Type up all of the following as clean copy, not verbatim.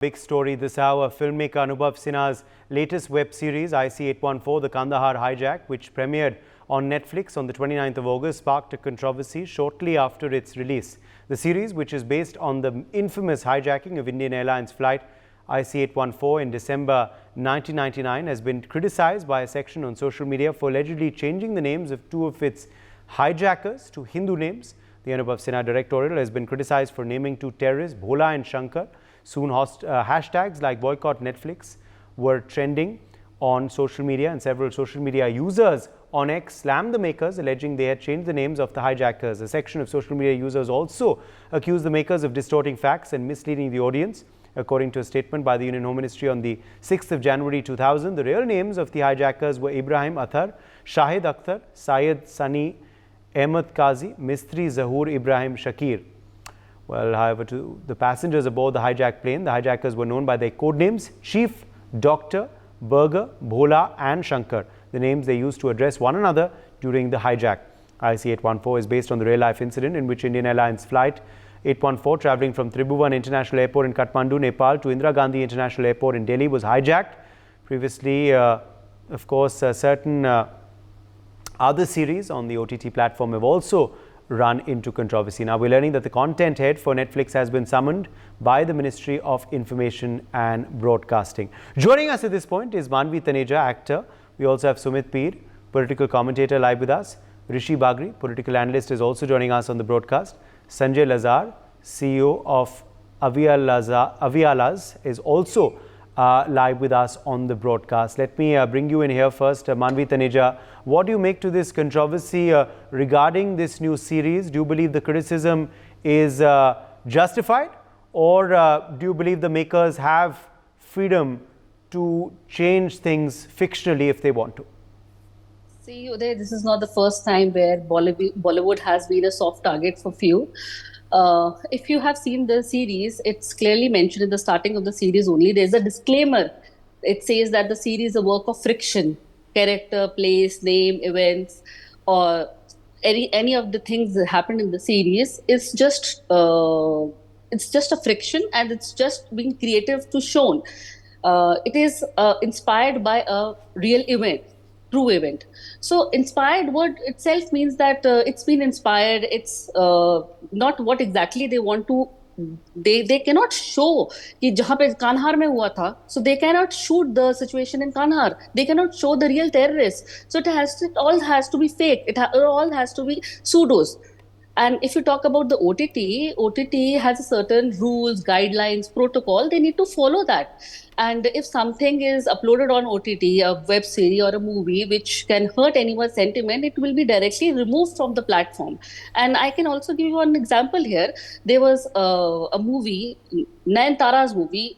Big story this hour, filmmaker Anubhav Sinha's latest web series IC814, The Kandahar Hijack, which premiered on Netflix on the 29th of August, sparked a controversy shortly after its release. The series, which is based on the infamous hijacking of Indian Airlines flight IC814 in December 1999, has been criticized by a section on social media for allegedly changing the names of two of its hijackers to Hindu names. The Anubhav Sinha directorial has been criticized for naming two terrorists, Bhola and Shankar. Soon, hashtags like Boycott Netflix were trending on social media, and several social media users on X slammed the makers, alleging they had changed the names of the hijackers. A section of social media users also accused the makers of distorting facts and misleading the audience. According to a statement by the Union Home Ministry on the 6th of January 2000, the real names of the hijackers were Ibrahim Athar, Shahid Akhtar, Syed Sani, Ahmed Qazi, Mistri Zahoor Ibrahim Shakir. Well, however, to the passengers aboard the hijacked plane, the hijackers were known by their code names: Chief, Doctor, Burger, Bhola and Shankar, the names they used to address one another during the hijack. IC814 is based on the real-life incident in which Indian Airlines flight 814 travelling from Tribhuvan International Airport in Kathmandu, Nepal to Indira Gandhi International Airport in Delhi was hijacked. Previously, of course, certain other series on the OTT platform have also run into controversy. Now, we're learning that the content head for Netflix has been summoned by the Ministry of Information and Broadcasting. Joining us at this point is Manvi Taneja, actor. We also have Sumit Peer, political commentator, live with us. Rishi Bagri, political analyst, is also joining us on the broadcast. Sanjay Lazar, CEO of Avialas, is also live with us on the broadcast. Let me bring you in here first. Manvi Taneja, what do you make to this controversy regarding this new series? Do you believe the criticism is justified, or do you believe the makers have freedom to change things fictionally if they want to? See, Uday, this is not the first time where Bollywood has been a soft target for few. If you have seen the series, it's clearly mentioned in the starting of the series only. There's a disclaimer. It says that the series is a work of friction. Character, place, name, events, or any of the things that happened in the series is just a friction, and it's just being creative to shown. It is inspired by a real event. True event. So inspired word itself means that it's been inspired. It's not what exactly they want to. They cannot show कि जहाँ पे कान्हार में हुआ था, so they cannot shoot the situation in Kanhar. They cannot show the real terrorists. So it all has to be fake. It all has to be pseudos. And if you talk about the OTT has a certain rules, guidelines, protocol. They need to follow that. And if something is uploaded on OTT, a web series or a movie which can hurt anyone's sentiment, it will be directly removed from the platform. And I can also give you an example here. There was a movie, Nayan movie,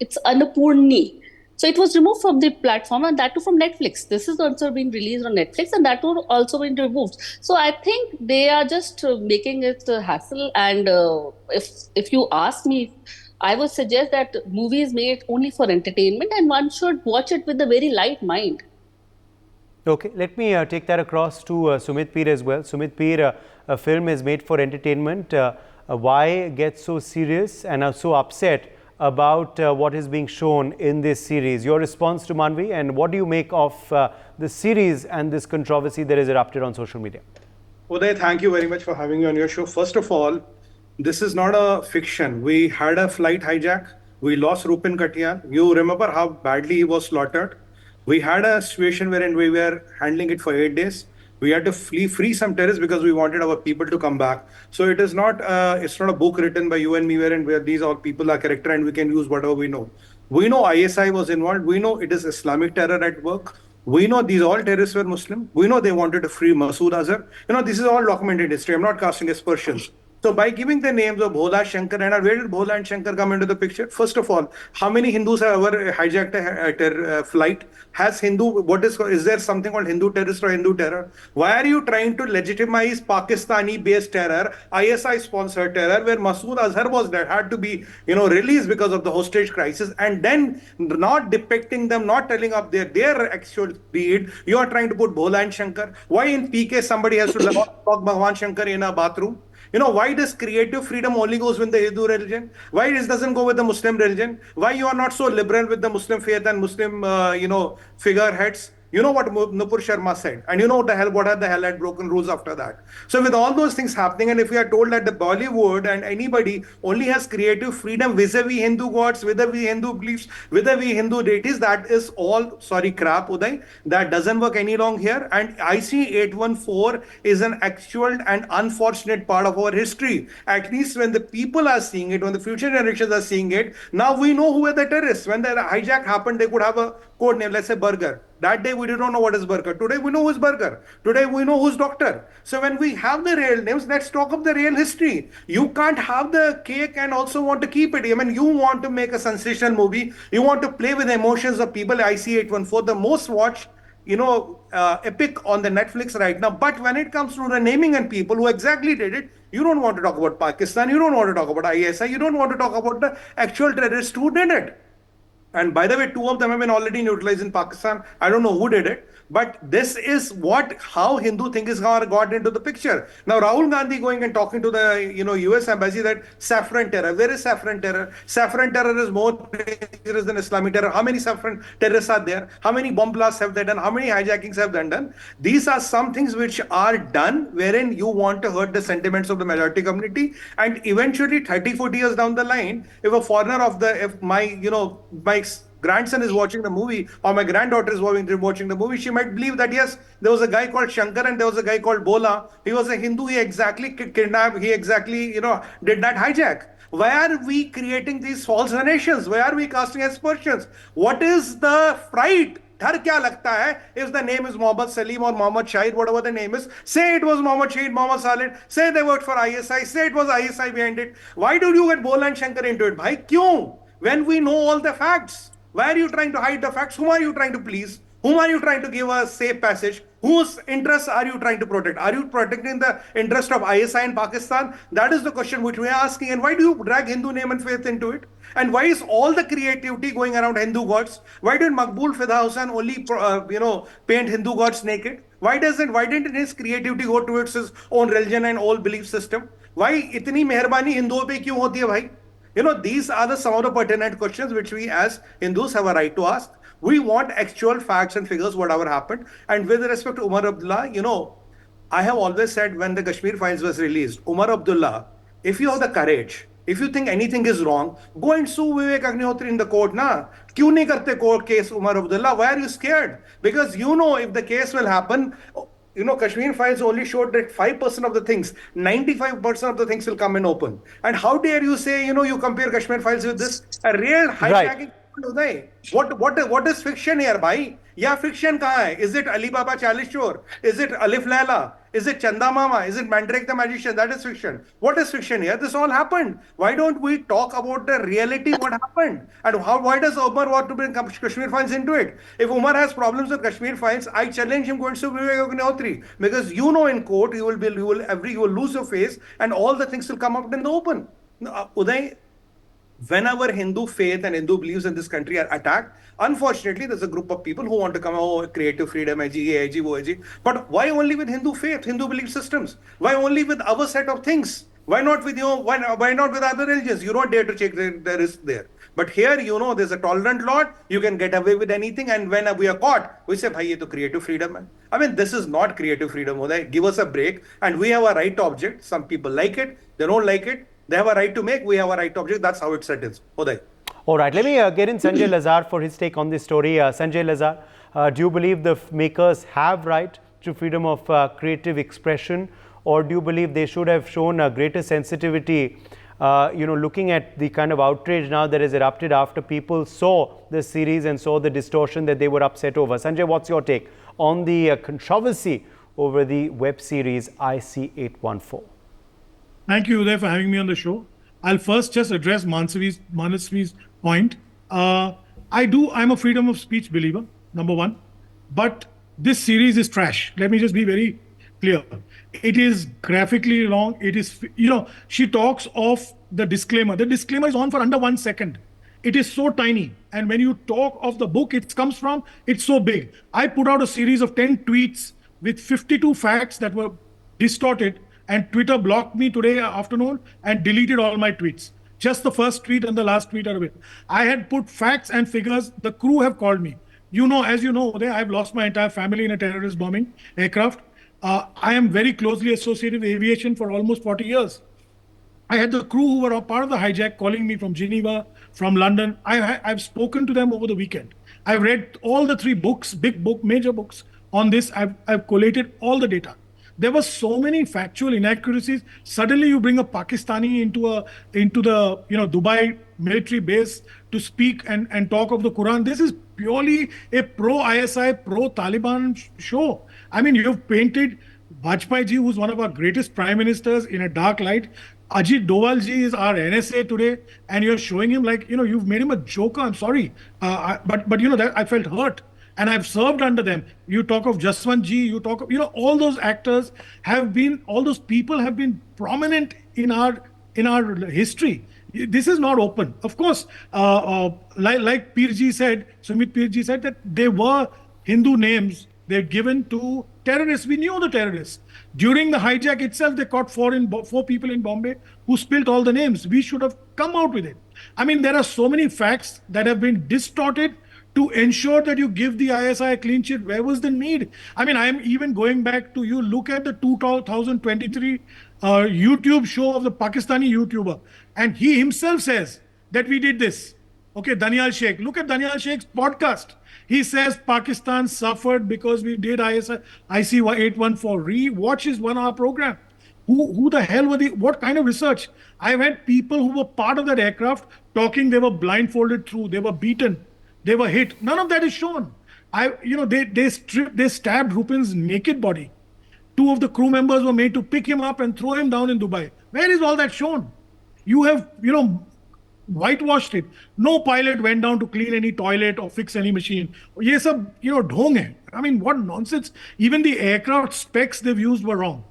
it's Annapurni. So it was removed from the platform, and that too from Netflix. This is also been released on Netflix, and that too also been removed. So I think they are just making it a hassle. And if you ask me, I would suggest that movie is made only for entertainment, and one should watch it with a very light mind. Okay, let me take that across to Sumit Peer as well. Sumit Peer, a film is made for entertainment. Why get so serious and are so upset about what is being shown in this series? Your response to Manvi, and what do you make of the series and this controversy that is erupted on social media? Uday, thank you very much for having me on your show. First of all, this is not a fiction. We had a flight hijack. We lost Rupin Katiyan. You remember how badly he was slaughtered. We had a situation wherein we were handling it for 8 days. We had to free some terrorists because we wanted our people to come back. So it is not it's not a book written by you and me where these all people are character and we can use whatever we know. We know ISI was involved. We know it is Islamic terror at work. We know these all terrorists were Muslim. We know they wanted to free Masood Azhar. This is all documented history. I'm not casting aspersions. So by giving the names of Bhola, Shankar, and where did Bhola and Shankar come into the picture? First of all, how many Hindus have ever hijacked a flight? Is there something called Hindu terrorist or Hindu terror? Why are you trying to legitimize Pakistani-based terror, ISI-sponsored terror, where Masood Azhar was that had to be, released because of the hostage crisis, and then not depicting them, not telling up their actual creed? You are trying to put Bhola and Shankar. Why in PK somebody has to lock Bhagwan Shankar in a bathroom? Why does creative freedom only goes with the Hindu religion? Why it doesn't go with the Muslim religion? Why you are not so liberal with the Muslim faith and Muslim, figureheads? You know what Nupur Sharma said, and what are the hell had broken rules after that. So with all those things happening, and if we are told that the Bollywood and anybody only has creative freedom vis-a-vis Hindu gods, vis-a-vis Hindu beliefs, vis-a-vis Hindu deities, that is all crap, Uday. That doesn't work any long here. And IC814 is an actual and unfortunate part of our history. At least when the people are seeing it, when the future generations are seeing it, now we know who are the terrorists. When the hijack happened, they could have a code name, let's say Burger. That day we did not know what is Burger. Today we know who's Burger. Today we know who's Doctor. So when we have the real names, let's talk of the real history. You can't have the cake and also want to keep it. I mean, you want to make a sensational movie. You want to play with the emotions of people. IC814, the most watched, epic on the Netflix right now. But when it comes to the naming and people who exactly did it, you don't want to talk about Pakistan. You don't want to talk about ISI. You don't want to talk about the actual terrorists who did it. And by the way, 2 of them have been already neutralized in Pakistan. I don't know who did it. But this is how Hindu thing is got into the picture. Now, Rahul Gandhi going and talking to the, US embassy that saffron terror. Where is saffron terror? Saffron terror is more dangerous than Islamic terror. How many saffron terrorists are there? How many bomb blasts have they done? How many hijackings have they done? These are some things which are done wherein you want to hurt the sentiments of the majority community. And eventually, 30, 40 years down the line, if a foreigner if my grandson is watching the movie or my granddaughter is watching the movie, she might believe that yes, there was a guy called Shankar and there was a guy called Bola. He was a Hindu. He exactly kidnapped. He exactly, did that hijack. Why are we creating these false narrations? Why are we casting aspersions? What is the fright? डर क्या लगता है if the name is Mohammed Salim or Mohammed Shahid, whatever the name is, say it was Mohammed Shahid, Mohammed Salid, say they worked for ISI, say it was ISI behind it. Why did you get Bola and Shankar into it? Bhai, kyun? When we know all the facts. Why are you trying to hide the facts? Whom are you trying to please? Whom are you trying to give a safe passage? Whose interests are you trying to protect? Are you protecting the interest of ISI in Pakistan? That is the question which we are asking. And why do you drag Hindu name and faith into it? And why is all the creativity going around Hindu gods? Why did Maqbool Fida Hussain only, paint Hindu gods naked? Why didn't his creativity go towards his own religion and old belief system? Why itni meherbani Hinduon pe kyun hoti hai bhai? These are some of the pertinent questions which we as Hindus have a right to ask. We want actual facts and figures, whatever happened. And with respect to Umar Abdullah, I have always said when the Kashmir files was released, Umar Abdullah, if you have the courage, if you think anything is wrong, go and sue Vivek Agnihotri in the court, na? Kyun nahi karte court case, Umar Abdullah? Why are you scared? Because if the case will happen, Kashmir files only showed that 5% of the things, 95% of the things will come in open. And how dare you say, you compare Kashmir files with this? A real hijacking. Right. What is fiction here, bhai? Yeah, fiction kahan hai? Is it Ali Baba Chalice Chor? Is it Alif Laila? Is it Chanda Mama? Is it Mandrake the Magician? That is fiction. What is fiction here? This all happened. Why don't we talk about the reality, what happened? And why does Umar want to bring Kashmir files into it? If Umar has problems with Kashmir files, I challenge him going to Vivek Agnihotri. Because in court, you will lose your face and all the things will come up in the open. Uday, whenever Hindu faith and Hindu beliefs in this country are attacked, unfortunately, there's a group of people who want to come, creative freedom, but why only with Hindu faith, Hindu belief systems? Why only with our set of things? Why not with why not with other religions? You don't dare to check the risk there. But here, there's a tolerant lot. You can get away with anything. And when we are caught, we say, bhai, ye to creative freedom hai. I mean, this is not creative freedom. Give us a break. And we have a right to object. Some people like it. They don't like it. They have a right to make, we have a right to object. That's how it settles. Uday. All right, let me get in Sanjay Lazar for his take on this story. Sanjay Lazar, do you believe the makers have right to freedom of creative expression, or do you believe they should have shown a greater sensitivity, looking at the kind of outrage now that has erupted after people saw the series and saw the distortion that they were upset over? Sanjay, what's your take on the controversy over the web series IC814? Thank you, Uday, for having me on the show. I'll first just address Manasvi's point. I'm a freedom of speech believer, number one. But this series is trash. Let me just be very clear. It is graphically wrong. It is, she talks of the disclaimer. The disclaimer is on for under 1 second. It is so tiny. And when you talk of the book it comes from, it's so big. I put out a series of 10 tweets with 52 facts that were distorted. and Twitter blocked me today afternoon and deleted all my tweets. Just the first tweet and the last tweet are of it. I had put facts and figures. The crew have called me. As you know, I've lost my entire family in a terrorist bombing aircraft. I am very closely associated with aviation for almost 40 years. I had the crew who were a part of the hijack calling me from Geneva, from London. I've spoken to them over the weekend. I've read all the 3 books, major books on this. I've collated all the data. There were so many factual inaccuracies. Suddenly you bring a Pakistani into the Dubai military base to speak and talk of the Quran. This is purely a pro-ISI, pro-Taliban show. I mean, you've painted Vajpayee ji, who's one of our greatest prime ministers, in a dark light. Ajit Doval ji is our NSA today, and you're showing him like, you've made him a joker. I'm sorry. But that I felt hurt. And I've served under them. You talk of Jaswant ji, you talk of, all those actors all those people have been prominent in our history. This is not open. Of course, like Sumit Pir ji said that they were Hindu names they're given to terrorists. We knew the terrorists. During the hijack itself, they caught 4 people in Bombay who spilled all the names. We should have come out with it. I mean, there are so many facts that have been distorted to ensure that you give the ISI a clean sheet. Where was the need? I mean, I'm even going back to you look at the 2023 YouTube show of the Pakistani YouTuber. And he himself says that we did this. Okay, Danial Sheikh. Look at Danial Sheikh's podcast. He says Pakistan suffered because we did IC814. Watch his 1-hour program. Who the hell were what kind of research? I've had people who were part of that aircraft talking they were blindfolded through, they were beaten, they were hit. None of that is shown. They stabbed Rupin's naked body. 2 of the crew members were made to pick him up and throw him down in Dubai. Where is all that shown? You have, whitewashed it. No pilot went down to clean any toilet or fix any machine. Ye sab, dhong hai. I mean, what nonsense. Even the aircraft specs they've used were wrong.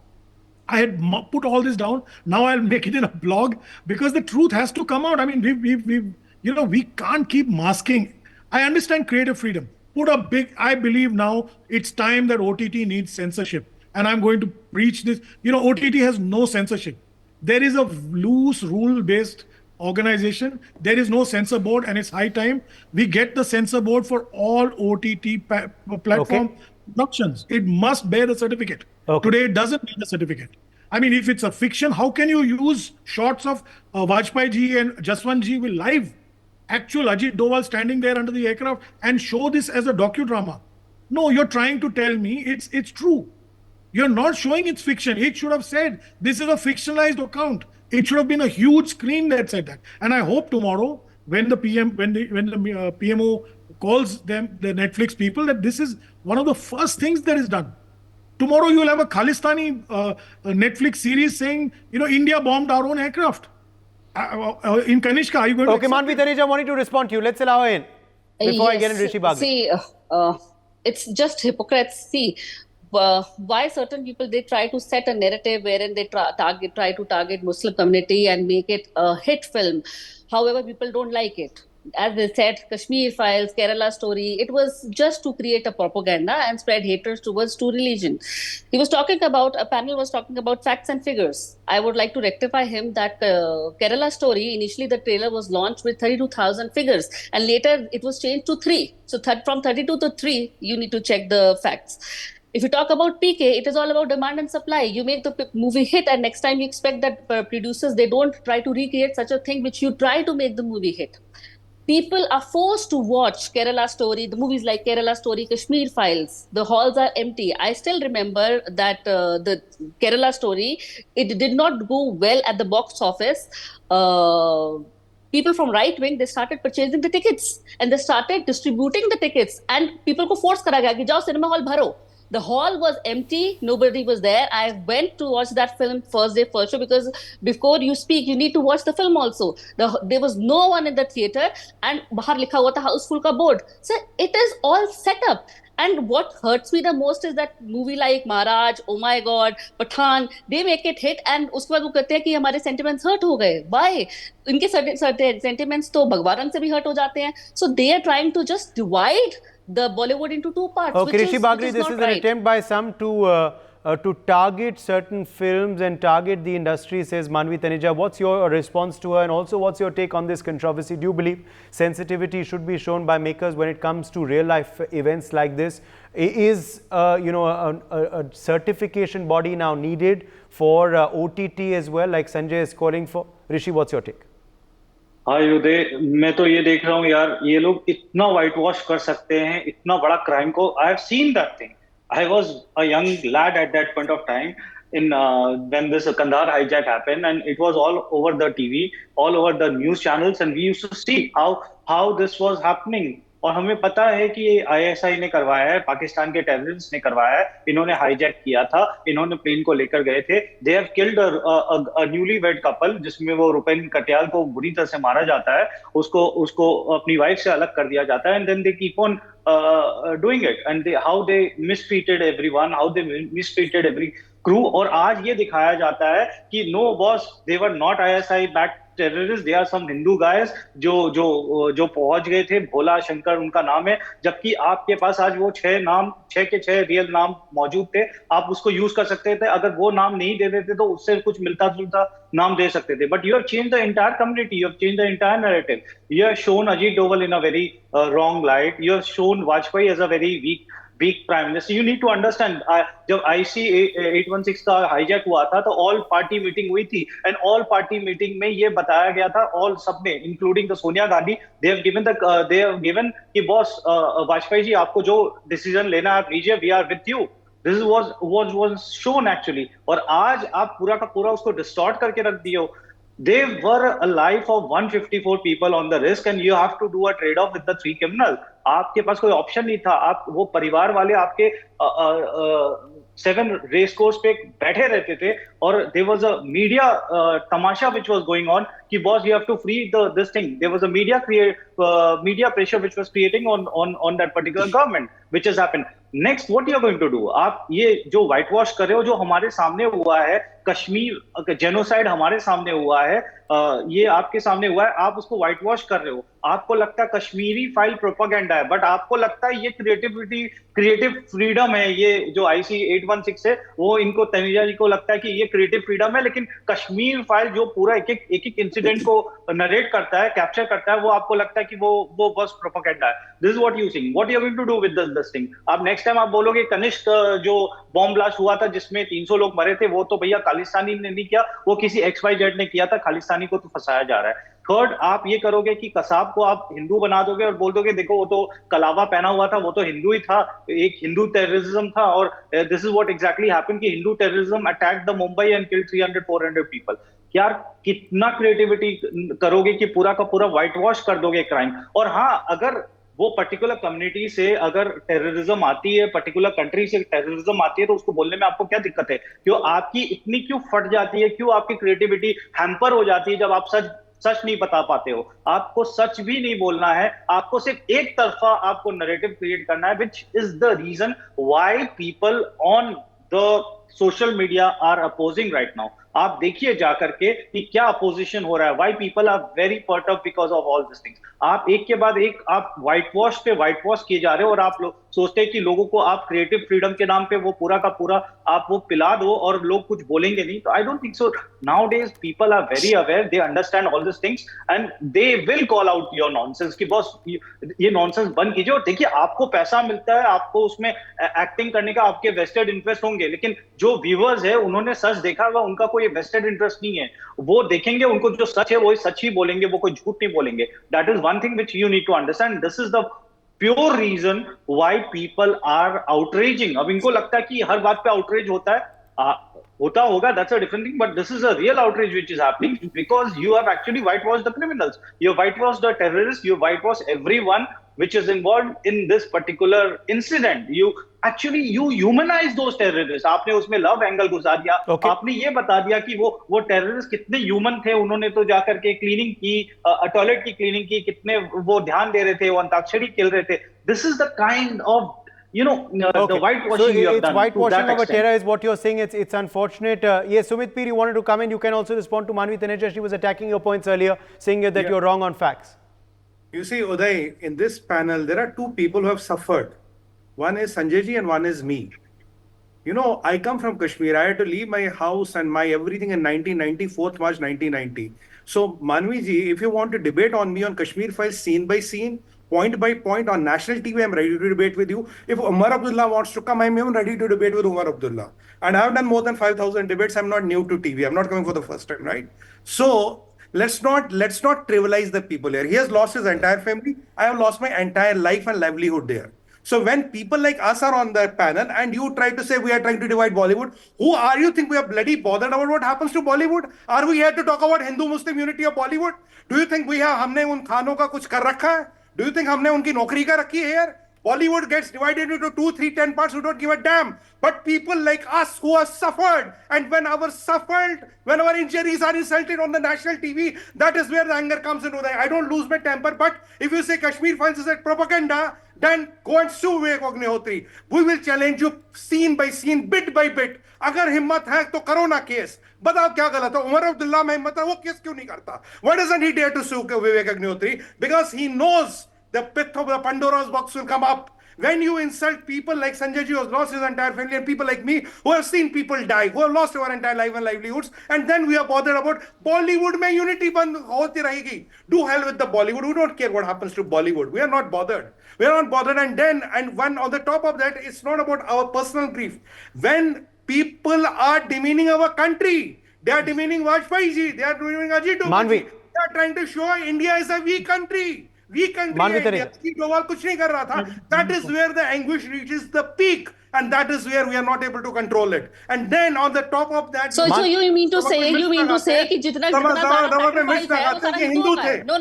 I had put all this down. Now I'll make it in a blog because the truth has to come out. I mean, we can't keep masking. I understand creative freedom. I believe now it's time that OTT needs censorship. And I'm going to preach this. OTT has no censorship. There is a loose rule-based organization. There is no censor board, and it's high time we get the censor board for all OTT platform productions. It must bear the certificate. Today it doesn't bear the certificate. I mean, if it's a fiction, how can you use shots of Vajpayee ji and Jaswant ji with live actual Ajit Doval standing there under the aircraft and show this as a docudrama? No, you're trying to tell me it's true. You're not showing it's fiction. It should have said this is a fictionalized account. It should have been a huge screen that said that. And I hope tomorrow, when the PMO calls them, the Netflix people, that this is one of the first things that is done. Tomorrow you will have a Khalistani Netflix series saying, India bombed our own aircraft. In Kanishka, are you going to... Okay, Manvi Taneja wanting to respond to you. Let's allow her in before I get in Rishi Bagri. See, it's just hypocrites. See, why certain people, they try to set a narrative wherein they try to target Muslim community and make it a hit film. However, people don't like it. As they said, Kashmir Files, Kerala Story, it was just to create a propaganda and spread hatred towards religion. A panel was talking about facts and figures. I would like to rectify him that Kerala Story, initially the trailer was launched with 32,000 figures and later it was changed to 3. So from 32 to 3, you need to check the facts. If you talk about PK, it is all about demand and supply. You make the movie hit and next time you expect that producers, they don't try to recreate such a thing which you try to make the movie hit. People are forced to watch Kerala Story, the movies like Kerala Story, Kashmir Files. The halls are empty. I still remember that the Kerala Story, it did not go well at the box office. People from right wing, they started purchasing the tickets and they started distributing the tickets. And people ko force kara gaya ki jao cinema hall bharo. The hall was empty. Nobody was there. I went to watch that film first day, first show, because before you speak, you need to watch the film also. There was no one in the theater and bahar likha hua tha houseful ka board. So it is all set up. And what hurts me the most is that movie like Maharaj, Oh My God, Pathan, they make it hit and uske baad wo kehte hain ki hamare sentiments hurt ho gaye. Why? Inke sentiments to Bhagwan se bhi hurt ho jate hain. So they are trying to just divide the Bollywood into 2 parts. Okay, Rishi Bagri, this is an attempt by some to to target certain films and target the industry, says Manvi Taneja. What's your response to her, and also what's your take on this controversy? Do you believe sensitivity should be shown by makers when it comes to real life events like this? Is a certification body now needed for OTT as well, like Sanjay is calling for? Rishi, what's your take? हाँ युदय, मैं तो ये देख रहा हूँ यार, ये लोग इतना वाइट वॉश कर सकते हैं इतना बड़ा क्राइम को. I have seen that thing. I was a young lad at that point of time in when this Kandahar hijack happened, and it was all over the TV, all over the news channels, and we used to see how this was happening. और हमें पता है कि ये ISI ने करवाया है, पाकिस्तान के टेररिस्ट ने करवाया है. इन्होंने हाईजैक किया था, इन्होंने प्लेन को लेकर गए थे. They have killed a newly wed couple, जिसमें वो रुपेन कटियाल को बुरी तरह से मारा जाता है, उसको अपनी वाइफ से अलग कर दिया जाता है. And then they keep on doing it, and how they mistreated everyone, how they mistreated every crew. और आज ये दिखाया जाता है कि no boss, they were not ISI backed terrorists, they are some Hindu guys जो पहुंच गए थे. भोला शंकर उनका नाम है, जबकि आपके पास आज वो 6 के 6 रियल नाम मौजूद थे. आप उसको यूज कर सकते थे. अगर वो नाम नहीं दे देते तो उससे कुछ मिलता जुलता नाम दे सकते थे. But you have change the entire community, you have change the entire narrative. You have shown Ajit Doval in a very wrong light. You have shown Vajpayee as a very weak prime minister. You need to understand, जब IC814 का hijack हुआ था तो all party meeting हुई थी, and all party meeting में ये बताया गया था, ऑल सबने including the Sonia Gandhi, they have given कि बॉस वाजपेयी जी आपको जो डिसीजन लेना है आप लीजिए, we are with you. This was shown actually. और आज आप पूरा का पूरा उसको डिस्टॉर्ट करके रख दिए हो. They were a life of 154 people on the risk, and you have to do a trade-off with the 3 criminal. आपके पास कोई ऑप्शन नहीं था. आप वो परिवार वाले आपके 7 रेस कोर्स पे बैठे रहते थे, और there was a media Tamasha which was going on कि boss you have to free this thing. There was a media pressure which was creating on that particular government, which has happened. Next, what you are going to do? आप ये जो white wash कर रहे हो, जो हमारे सामने हुआ है, कश्मीर जेनोसाइड हमारे सामने हुआ है, ये आपके सामने हुआ है, आप उसको व्हाइट वॉश कर रहे हो. आपको लगता है कश्मीरी फाइल प्रोपेगेंडा है, बट आपको लगता है ये क्रिएटिव फ्रीडम है. ये जो IC816 है, वो इनको तनेजा जी को लगता है कि ये क्रिएटिव फ्रीडम है, लेकिन कश्मीर फाइल जो पूरा एक इंसिडेंट को नरेट करता है, कैप्चर करता है, वो आपको लगता है कि वो बस प्रोपेगेंडा है. This is what you think. What you are going to do with this thing? आप नेक्स्ट टाइम आप बोलोगे कनिष्क जो बॉम्ब ब्लास्ट हुआ था जिसमें 300 लोग मरे थे, वो तो भैया खालिस्तानी ने नहीं किया, वो किसी XYZ ने किया था. खालिस्तानी को तो फंसाया जा रहा है. थर्ड, आप ये करोगे कि कसाब को आप हिंदू बना दोगे और बोल दोगे देखो वो तो कलावा पहना हुआ था, वो तो हिंदू ही था, एक हिंदू टेररिज्म था. और this is what exactly happened कि Hindu terrorism attacked the Mumbai and killed 300-400 people. यार कितना क्रिएटिविटी करोगे कि पूरा का पूरा व्हाइट वॉश कर दोगे क्राइम. और हाँ, अगर वो पर्टिकुलर कम्युनिटी से अगर टेररिज्म आती है, पर्टिकुलर कंट्री से टेररिज्म आती है, तो उसको बोलने में आपको क्या दिक्कत है? क्यों आपकी इतनी क्यों फट जाती है? क्यों आपकी क्रिएटिविटी हैम्पर हो जाती है जब आप सच नहीं बता पाते हो? आपको सच भी नहीं बोलना है, आपको सिर्फ एक तरफा आपको नैरेटिव क्रिएट करना है, which is the reason why people on the social media are opposing right now. आप देखिए जाकर के कि क्या अपोजिशन हो रहा है. Why people are very perturb because of all this things. आप एक के बाद एक आप व्हाइट वॉश पे व्हाइट वॉश किए जा रहे हो, और आप लोग सोचते हैं कि लोगों को आप क्रिएटिव फ्रीडम के नाम पे वो पूरा का पूरा आप वो पिला दो और लोग कुछ बोलेंगे नहीं. तो I don't think so. Now days people are very aware, they understand all this things, and they will call out your nonsense कि बॉस ये नॉनसेंस बंद कीजिए. और देखिए, आपको पैसा मिलता है, आपको उसमें एक्टिंग करने का आपके वेस्टेड इंटरेस्ट होंगे, लेकिन जो व्यूअर्स है उन्होंने सच देखा हुआ, उनका कोई वेस्टेड इंटरेस्ट नहीं है. वो देखेंगे, उनको जो सच है वो सच ही बोलेंगे, वो कोई झूठ नहीं बोलेंगे. That is one thing which you need to understand. This is the pure reason why people are outraging. अब इनको लगता है कि हर बात पे आउटरेज होता है, होता होगा, that's a different thing, but this is a real outrage which is happening because you have actually whitewashed the criminals, you have whitewashed the terrorists, you have whitewashed everyone which is involved in this particular incident. You humanize those terrorists. आपने उसमें love angle घुसा दिया. Okay. आपने ये बता दिया कि वो टेररिस्ट कितने ह्यूमन थे. उन्होंने तो जाकर के क्लीनिंग की, टॉयलेट की क्लीनिंग की, कितने वो ध्यान दे रहे थे, वो अंताक्षरी खेल रहे थे. This is the kind of Okay. the whitewashing so you have it's done. whitewashing of a terror is what you're saying. It's unfortunate. Yes, Sumit Peer, you wanted to come in. You can also respond to Manvi Taneja. She was attacking your points earlier, saying that you're wrong on facts. You see, Uday, in this panel, there are 2 people who have suffered. One is Sanjay ji and one is me. You know, I come from Kashmir. I had to leave my house and my everything in 1994, March 1990. So, Manvi ji, if you want to debate on me on Kashmir files scene by scene, point by point on national TV, I'm ready to debate with you. If Umar Abdullah wants to come, I'm even ready to debate with Umar Abdullah. And I've done more than 5,000 debates. I'm not new to TV. I'm not coming for the first time, right? So, let's not trivialize the people here. He has lost his entire family. I have lost my entire life and livelihood there. So when people like us are on the panel and you try to say we are trying to divide Bollywood, who are you think we are bloody bothered about what happens to Bollywood? Are we here to talk about Hindu-Muslim unity of Bollywood? Do you think हमने उन खानों का कुछ कर रखा है? Do you think हमने उनकी नौकरी का रखी है here? Bollywood gets divided into 2, 3, 10 parts who don't give a damn. But people like us who have suffered, and when our injuries are insulted on the national TV, that is where the anger comes into that. I don't lose my temper, but if you say Kashmir Files is a propaganda, then go and sue Vivek Agnihotri. We will challenge you scene by scene, bit by bit. अगर हिम्मत है तो करो ना case. बताओ क्या गलत है? उमर अब्दुल्ला में हिम्मत है, वो केस क्यों नहीं करता? Why doesn't he dare to sue Vivek Agnihotri? Because he knows the pith of the Pandora's box will come up. When you insult people like Sanjay ji who has lost his entire family and people like me who have seen people die, who have lost our entire life and livelihoods, and then we are bothered about Bollywood mein unity band hoti rahegi. Do hell with the Bollywood. We don't care what happens to Bollywood. We are not bothered. We are not bothered. And one on the top of that, it's not about our personal grief. When people are demeaning our country, they are demeaning Vajpayee ji, they are demeaning Ajit Doval ji. They are trying to show India is a weak country. कुछ नहीं कर रहा था. That is where the anguish reaches the peak, and that is where we are not able to control it. And then on the top of that, so you mean to say कि जितना हिंदू थे. No.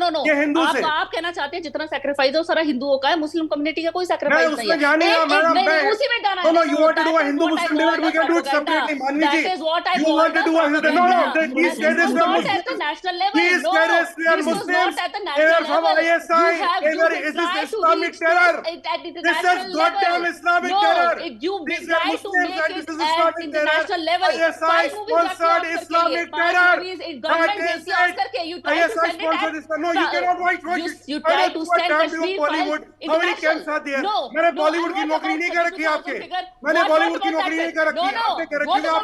आप कहना चाहते हैं जितना sacrifice है वो सारा हिंदुओं का है, मुस्लिम कम्युनिटी का कोई sacrifice नहीं है. उसी में जाना है. No, you want to do a Hindu-Muslim debate? We can do it separately, Manvi ji. That is what I You want to do a no. These terrorists are not at the national level. These terrorists are Muslims. They are from ISI. Is this Islamic terror? This is goddamn Islamic terror. These are Muslims and this is Islamic terror. ISI sponsored Islamic terror. That is it. ISI sponsored Islam. No, you cannot whitewash it. You try to send Kashmir Bollywood. How many camps are there? मैंने बॉलीवुड की नौकरी नहीं कर रखी आपके. मैंने बॉलीवुड की नौकरी नहीं कर रखी. आपने कर रखी है. आप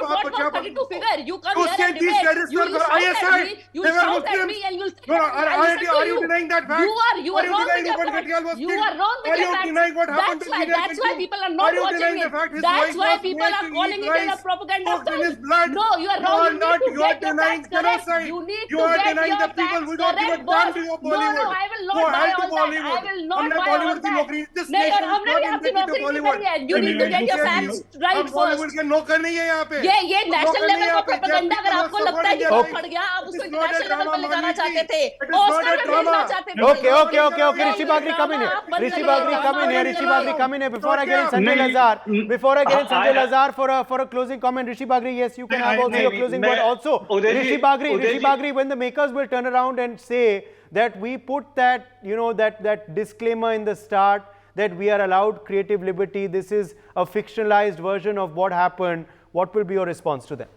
उसके these terrorists were ISI. They were Muslims. No, are you denying that fact? You are wrong with your fact. You are wrong with your fact. Are you denying what happened to Vijay? That's why people are not watching it. That's why people are calling it a propaganda film. No, you are wrong. You are denying genocide. You are denying the people who don't give a damn to your Bollywood. No, I will not buy all that. I will not buy all that. This nation is not invented to Bollywood. You need to get your facts right first. Bollywood के नौकर नहीं है यहाँ पे. ये national level का propaganda अगर आपको लगता है कि वो फट गया, आप उसको इंटरनेशनल लेवल पे ले जाना चाहते थे. ऑस्कर में भेजना चाहते थे. Okay. Rishi Bagri, come in here. Rishi Bagri, come in here. Before I get in Sanjay Lazar for a closing comment. Rishi Bagri, yes, you can have also your closing word also. Rishi Bagri, when the makers will turn around and say that we put that, that disclaimer in the start that we are allowed creative liberty, this is a fictionalized version of what happened, what will be your response to them?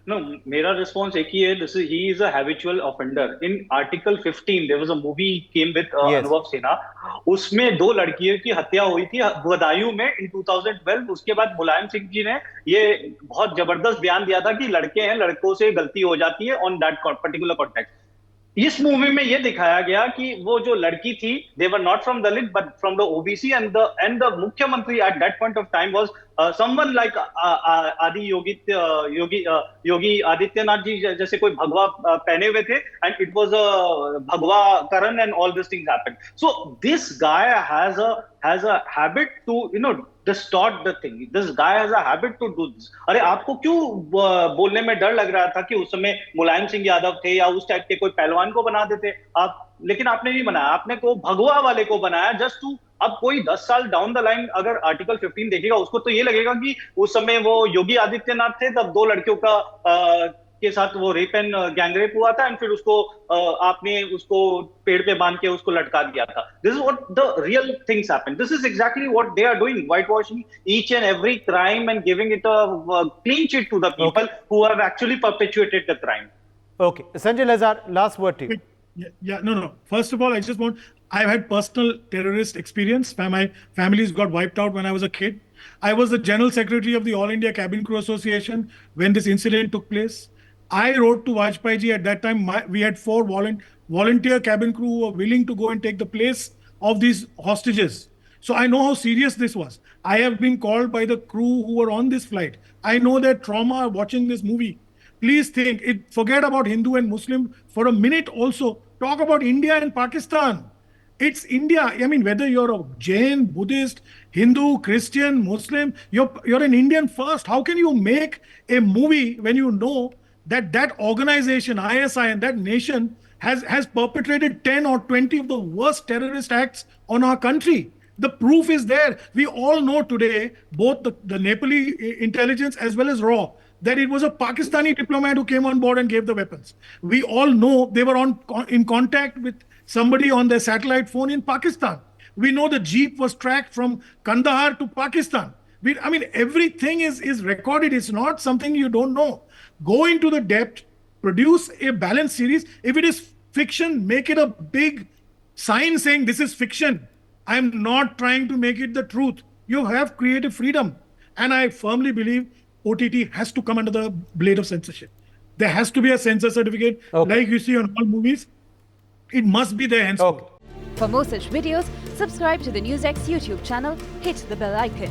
No, मेरा response एक ही है. He is a habitual offender. In Article 15, there was a movie came with Anubhav Sinha. उसमें 2 लड़कियों की हत्या हुई थी बदायूं में in 2012. उसके बाद मुलायम सिंह जी ने ये बहुत जबरदस्त बयान दिया था कि लड़के हैं, लड़कों से गलती हो जाती है on that particular context. इस मूवी में ये दिखाया गया कि वो जो लड़की थी, they were not from Dalit but from the OBC, and the मुख्यमंत्री at that point of time was someone like Yogi Adityanath ji जैसे कोई भगवा पहने हुए थे, and it was a भगवा Karan and all these things happened. So this guy has a habit to distort the thing. This guy has a habit to do this. अरे आपको क्यों बोलने में डर लग रहा था कि उस समय मुलायम सिंह यादव थे या उस टाइप के कोई पहलवान को बना देते आप, लेकिन आपने नहीं बनाया, आपने को भगवा वाले को बनाया जस्ट टू. अब कोई 10 साल डाउन द लाइन अगर आर्टिकल 15 देखेगा उसको तो ये लगेगा कि उस समय वो योगी आदित्यनाथ थे, तब 2 लड़कियों का के साथ वो रेप एंड गैंगरेप हुआ था, एंड फिर उसको आपने उसको पेड़ पे बांध के उसको लटका दिया था. This is what the real things happen. This is exactly what they are doing, white washing each and every crime and giving it a clean chit to the people who have actually perpetuated the crime. Okay, Sanjay Lazar, last word to you. No. First of all, I just want I've had personal terrorist experience. My families got wiped out when I was a kid. I was the General Secretary of the All India Cabin Crew Association when this incident took place. I wrote to Vajpayee ji at that time. We had 4 volunteer cabin crew who were willing to go and take the place of these hostages. So I know how serious this was. I have been called by the crew who were on this flight. I know their trauma watching this movie. Please forget about Hindu and Muslim for a minute also. Talk about India and Pakistan. It's India. I mean, whether you're a Jain, Buddhist, Hindu, Christian, Muslim, you're an Indian first. How can you make a movie when you know that organization, ISI, and that nation has perpetrated 10 or 20 of the worst terrorist acts on our country? The proof is there. We all know today, both the Nepali intelligence as well as RAW, that it was a Pakistani diplomat who came on board and gave the weapons. We all know they were in contact with somebody on their satellite phone in Pakistan. We know the jeep was tracked from Kandahar to Pakistan. Everything is recorded. It's not something you don't know. Go into the depth, produce a balanced series. If it is fiction, make it a big sign saying this is fiction. I'm not trying to make it the truth. You have creative freedom. And I firmly believe OTT has to come under the blade of censorship. There has to be a censor certificate like you see on all movies. It must be there henceforth. For more such videos, subscribe to the NewsX YouTube channel, hit the bell icon.